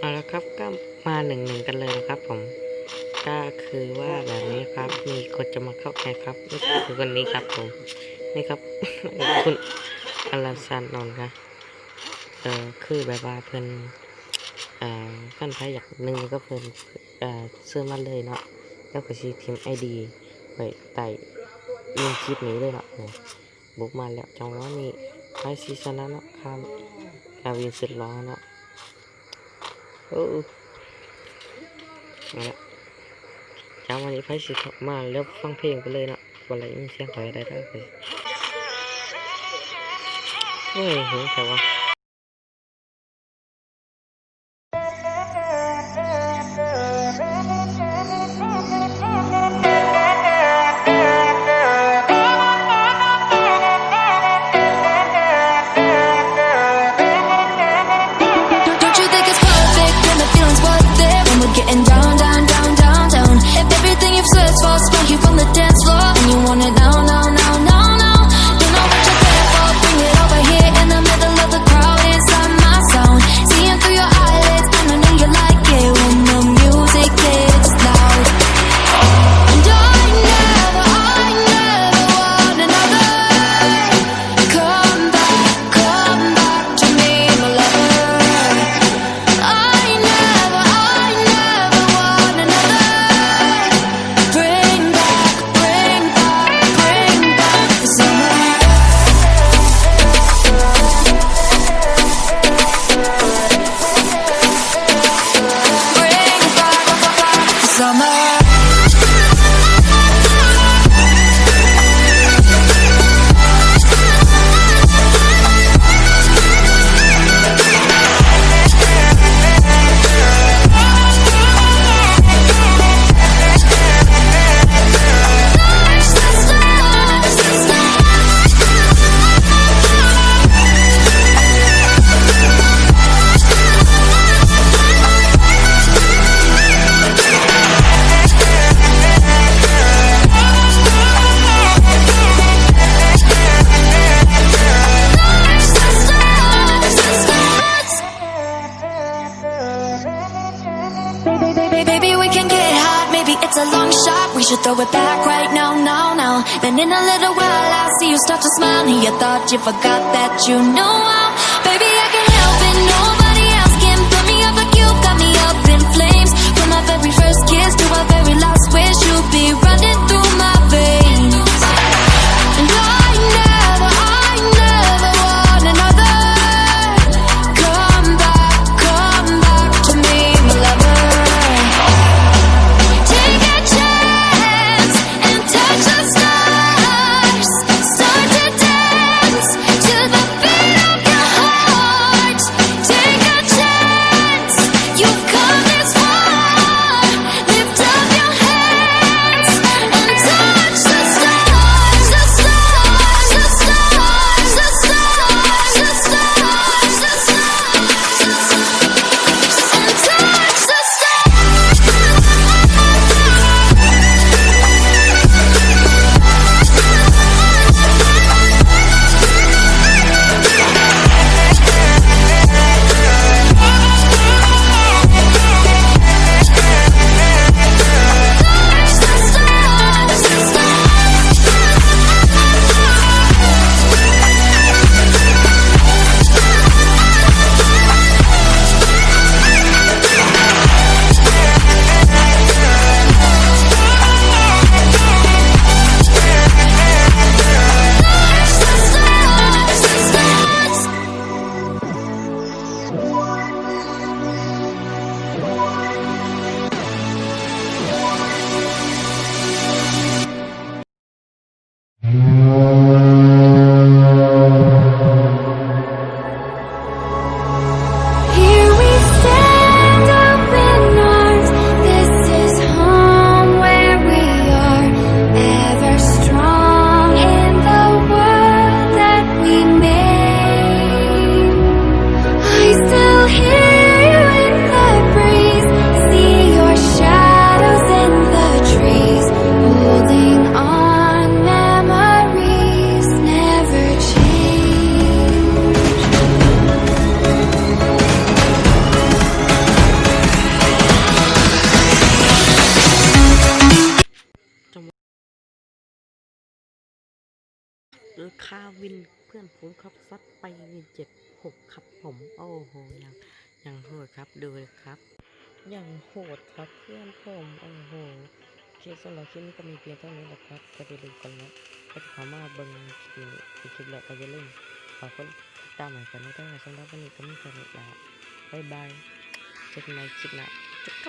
เอาละครับก็มา1-1กันเลยนะครับผมก็คือว่าแบบนี้ครับมีคนจะมาเข้าแข่งครับนี่คือคนนี้ครับผมนี่ครับ คุณอลาซันนนท์ครับคือแบบว่าเพิ่นกันไผอยากหนึ่งก็เพิ่นซื้อมาเลยเนาะแล้วก็สิทีมไอดีไว้ใต้ยิงคลิปนี้เลยเนาะบุกมาแล้วจังหวะนี้ไผสิชนะเนาะครับวินสุดล้อเนาะมาละจังวันนี้ไฟสิมาแล้วฟังเพลงไปเลยเนาะวันไรมีเสียงถอยได้เลยเฮ้ยเห็นแต่ว่าGetting down, down, down, down, down. If everything you've searched for spark you from the dance floor, and you want it now, now, now, now, now. Don't know what you're there for, bring it over here in the middle of the crowd inside my sound. Seeing through your eyelids, and I know you like it when the music gets loud. And I never want another. Come back to me, my lover. I never want another. Bring back the summer. Bring back the summer. Baby, we can get hot, maybe it's a long shot. We should throw it back right now, now, now. Then in a little while I'll see you start to smile. And you thought you forgot that you know how. Baby, I can't help it, nobody else can put me up like you got me up in flames. From my very first kiss to our very last wish, you'll be running through my veins. And I never want another. Come back to me, my lover. Take a chance and touch the stars. Start to dance to the beat of your heart. Take คาวินเพื่อนผมครับซัดไป7-6ครับผมโอ้โหยังโหดครับดูเลยครับยังโหดครับเพื่อนผมโอ้โหโอเคสำหรับคลิปนี้ก็มีเพียงเท่านี้แหละครับก็จะลืมกันแล้วก็จะเข้ามาเบิ่งคลิปนี้เป็นคลิปแรกก็อย่าลืมฝากกดติดตามให้กันด้วยสำหรับวันนี้ก็มีแค่นี้ละบ๊ายบายเจอกันใหม่คลิปหน้าจุ๊ก